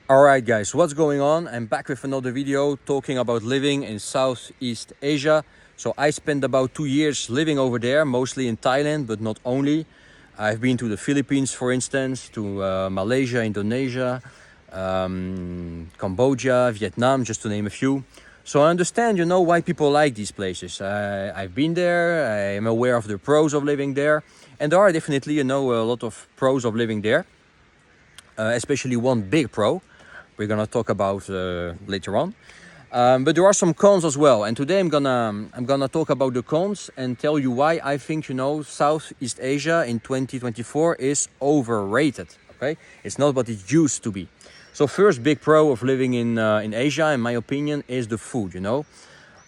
Alright guys, what's going on? I'm back with another video talking about living in Southeast Asia. So I spent about 2 years living over there, mostly in Thailand, but not only. I've been to the Philippines, for instance, to Malaysia, Indonesia, Cambodia, Vietnam, just to name a few. So I understand, why people like these places. I've been there, I am aware of the pros of living there. And there are definitely, a lot of pros of living there. Especially one big pro we're gonna talk about later on, but there are some cons as well. And today I'm gonna talk about the cons and tell you why I think Southeast Asia in 2024 is overrated. Okay, it's not what it used to be. So first big pro of living in Asia, in my opinion, is the food.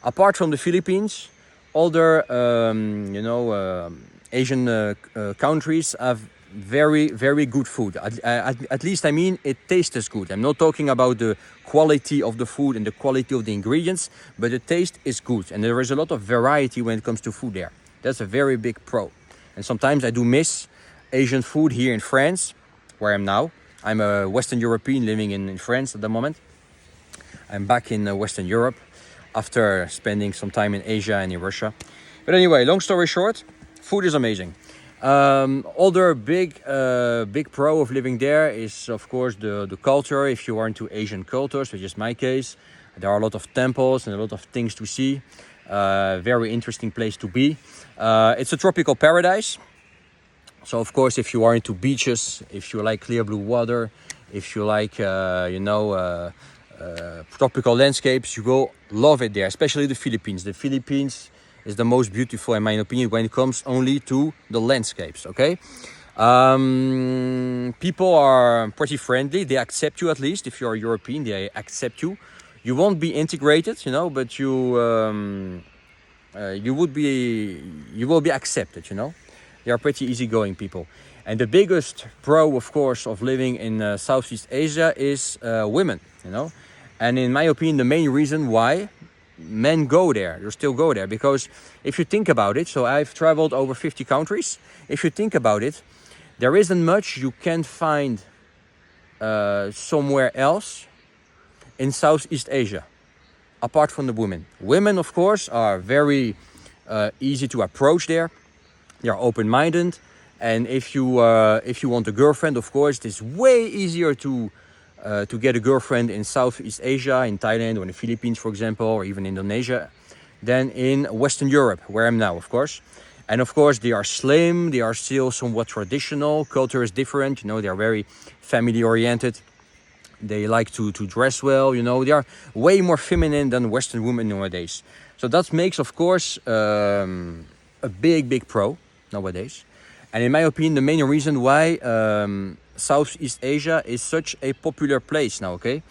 Apart from the Philippines, other Asian countries have very good food. At least I mean it tastes good. I'm not talking about the quality of the food and the quality of the ingredients, but the taste is good and there is a lot of variety when it comes to food there. That's a very big pro. And sometimes I do miss Asian food here in France, where I'm now. I'm a Western European living in France at the moment. I'm back in Western Europe after spending some time in Asia and in Russia. But anyway, long story short, food is amazing. Other big pro of living there is, of course, the culture. If you are into Asian cultures, which is my case, there are a lot of temples and a lot of things to see. Very interesting place to be. It's a tropical paradise. So, of course, if you are into beaches, if you like clear blue water, if you like, tropical landscapes, you will love it there, especially the Philippines. The Philippines is the most beautiful, in my opinion, when it comes only to the landscapes. Okay, people are pretty friendly. They accept you, at least if you're European. They accept you. You won't be integrated, but you will be accepted. They are pretty easygoing people. And the biggest pro, of course, of living in Southeast Asia is women. And in my opinion, the main reason why men go there, you still go there, because if you think about it, so I've traveled over 50 countries. If you think about it, there isn't much you can find somewhere else in Southeast Asia apart from the women. Women, of course, are very easy to approach there. They are open-minded, and if you want a girlfriend, of course, it is way easier to get a girlfriend in Southeast Asia, in Thailand or in the Philippines, for example, or even Indonesia, than in Western Europe, where I'm now, of course. And of course, they are slim, they are still somewhat traditional, culture is different, they are very family-oriented. They like to dress well, they are way more feminine than Western women nowadays. So that makes, of course, a big pro nowadays. And in my opinion, the main reason why Southeast Asia is such a popular place now, okay?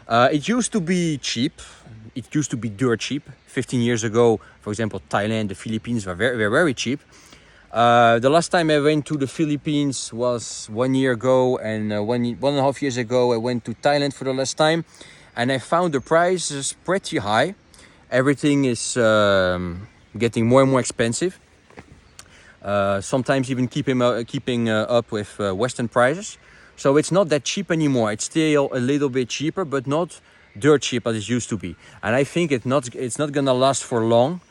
It used to be cheap. It used to be dirt cheap. 15 years ago, for example, Thailand, the Philippines were very cheap. The last time I went to the Philippines was 1 year ago, and 1.5 years ago I went to Thailand for the last time, and I found the prices pretty high. Everything is getting more and more expensive. Sometimes even keeping up with Western prices. So it's not that cheap anymore. It's still a little bit cheaper, but not dirt cheap as it used to be. And I think it's not gonna last for long.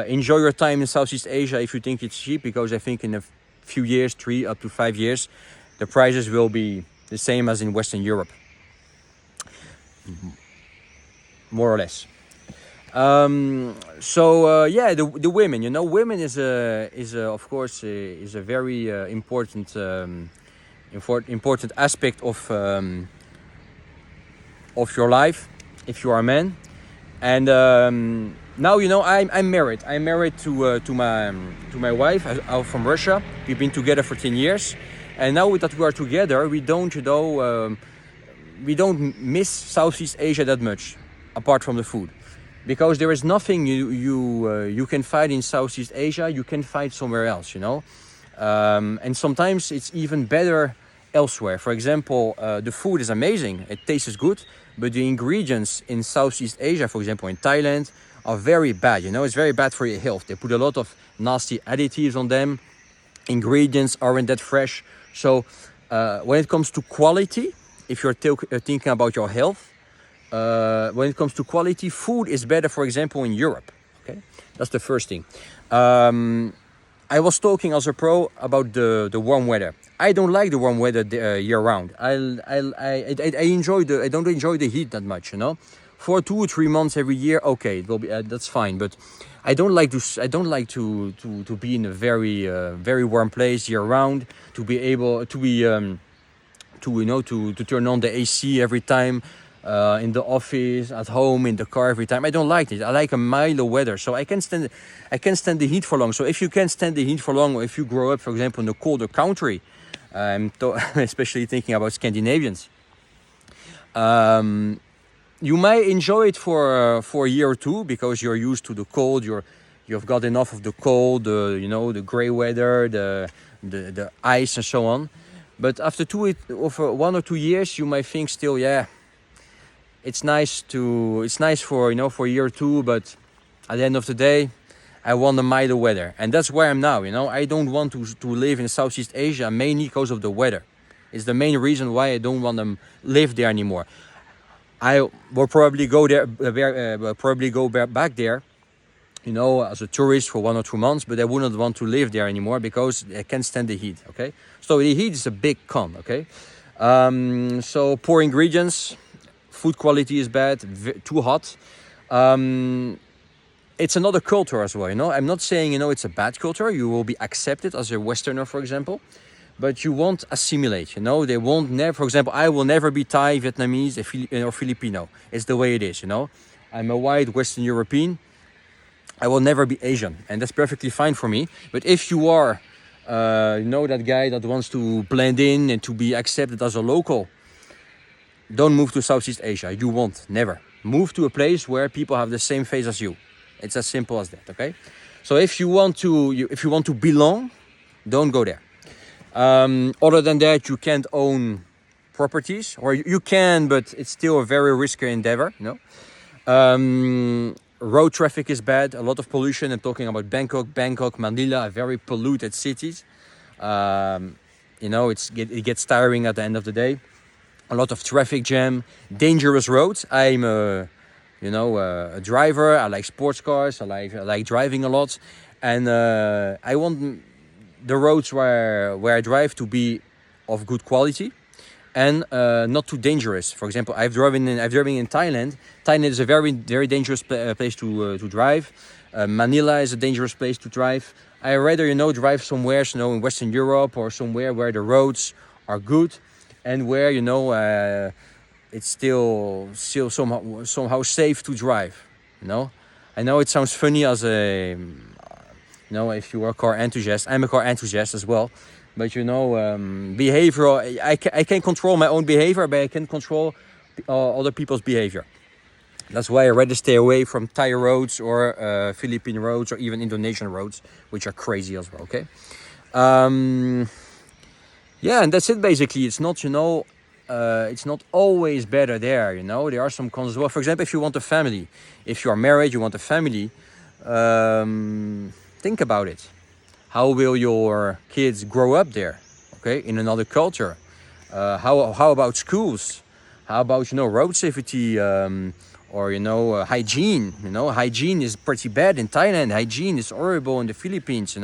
Enjoy your time in Southeast Asia if you think it's cheap, because I think in a few years, 3 up to 5 years, the prices will be the same as in Western Europe, more or less. The women, women is of course a very important aspect of your life if you are a man. And now I'm married. I'm married to my wife. I'm from Russia. We've been together for 10 years, and now that we are together, we don't miss Southeast Asia that much, apart from the food. Because there is nothing you can find in Southeast Asia you can find somewhere else, and sometimes it's even better elsewhere. For example, the food is amazing, it tastes good, but the ingredients in Southeast Asia, for example in Thailand, are very bad. It's very bad for your health. They put a lot of nasty additives on them. Ingredients aren't that fresh. So when it comes to quality, if you're thinking about your health. When it comes to quality, food is better, for example, in Europe. Okay, that's the first thing. I was talking as a pro about the warm weather. I don't like the warm weather year round. I don't enjoy the heat that much. You know, for 2 or 3 months every year, okay, it will be that's fine. But I don't like to be in a very warm place year round. To be able to be to turn on the AC every time. In the office, at home, in the car every time. I don't like it. I like a milder weather, so I can stand the heat for long. So if you can stand the heat for long, or if you grow up, for example, in a colder country, especially thinking about Scandinavians, you might enjoy it for a year or two because you're used to the cold. You've got enough of the cold, the gray weather, the ice, and so on. But after 1 or 2 years, you might think still, yeah. It's nice for a year or two, but at the end of the day, I want the milder weather, and that's where I'm now. I don't want to live in Southeast Asia mainly because of the weather. It's the main reason why I don't want to live there anymore. I will probably go there, back there, as a tourist for 1 or 2 months, but I wouldn't want to live there anymore because I can't stand the heat. Okay, so the heat is a big con. Okay, so poor ingredients. Food quality is bad, too hot. It's another culture as well, I'm not saying, it's a bad culture. You will be accepted as a Westerner, for example, but you won't assimilate, They won't never, for example, I will never be Thai, Vietnamese, or Filipino. It's the way it is, I'm a white Western European. I will never be Asian, and that's perfectly fine for me. But if you are, that guy that wants to blend in and to be accepted as a local, don't move to Southeast Asia. You won't. Never. Move to a place where people have the same face as you. It's as simple as that. Okay. So if you want to belong, don't go there. Other than that, you can't own properties, or you can, but it's still a very risky endeavor. Road traffic is bad. A lot of pollution. I'm talking about Bangkok, Manila, are very polluted cities. It gets tiring at the end of the day. A lot of traffic jam, dangerous roads. I'm a driver. I like sports cars. I like driving a lot, and I want the roads where I drive to be of good quality and not too dangerous. For example, I've driven in Thailand. Thailand is a very very dangerous place to drive. Manila is a dangerous place to drive. I rather drive somewhere in Western Europe or somewhere where the roads are good. And where it's still somehow safe to drive. I know it sounds funny as a if you are a car enthusiast. I'm a car enthusiast as well, but behavioral. I can control my own behavior, but I can control other people's behavior. That's why I rather stay away from Thai roads or Philippine roads or even Indonesian roads, which are crazy as well. Okay. Yeah, and that's it basically. It's not, it's not always better there, There are some cons as well. For example, if you want a family, if you are married, you want a family, think about it. How will your kids grow up there, okay, in another culture? How about schools? How about, road safety or, hygiene? Hygiene is pretty bad in Thailand. Hygiene is horrible in the Philippines,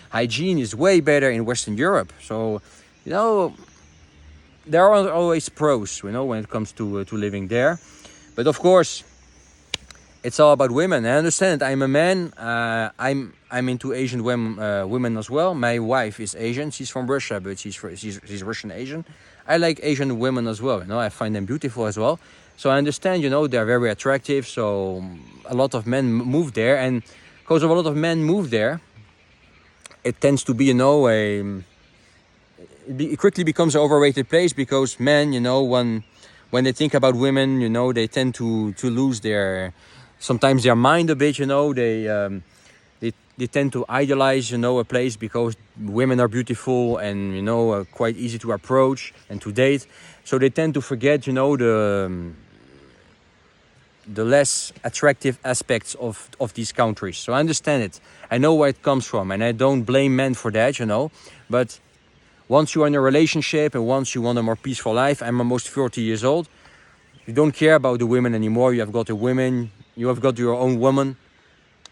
Hygiene is way better in Western Europe. So, there are always pros, when it comes to living there. But of course, it's all about women. I understand. I'm a man. I'm into Asian women as well. My wife is Asian. She's from Russia, but she's Russian Asian. I like Asian women as well. I find them beautiful as well. So I understand. They're very attractive. So a lot of men move there, and because a lot of men move there, it tends to be it quickly becomes an overrated place because men, when they think about women, they tend to lose sometimes their mind a bit, they tend to idolize, a place because women are beautiful and, quite easy to approach and to date. So they tend to forget, the less attractive aspects of these countries. So I understand it. I know where it comes from, and I don't blame men for that, but once you are in a relationship and once you want a more peaceful life, I'm almost 40 years old. You don't care about the women anymore. You have got a woman, you have got your own woman.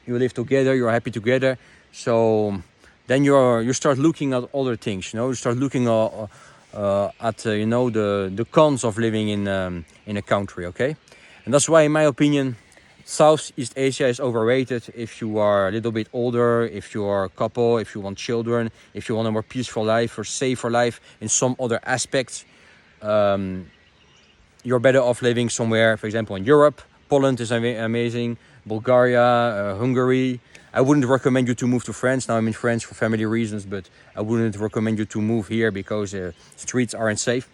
You live together, you're happy together. So then you start looking at other things, you know. You start looking at you know, the cons of living in a country, okay? And that's why, in my opinion, Southeast Asia is overrated if you are a little bit older, if you are a couple, if you want children, if you want a more peaceful life or safer life in some other aspects. You're better off living somewhere, for example, in Europe. Poland is amazing, Bulgaria, Hungary. I wouldn't recommend you to move to France. Now I'm in France for family reasons, but I wouldn't recommend you to move here because streets aren't safe.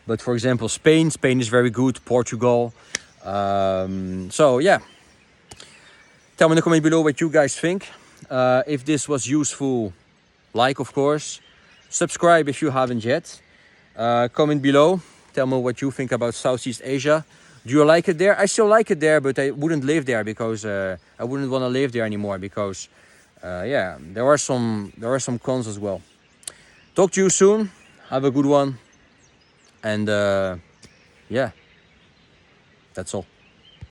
But for example, Spain is very good, Portugal. So yeah, tell me in the comment below what you guys think. If this was useful, like, of course. Subscribe if you haven't yet. Comment below. Tell me what you think about Southeast Asia. Do you like it there? I still like it there, but I wouldn't live there because I wouldn't want to live there anymore because yeah, there are some cons as well. Talk to you soon. Have a good one. And yeah, that's all.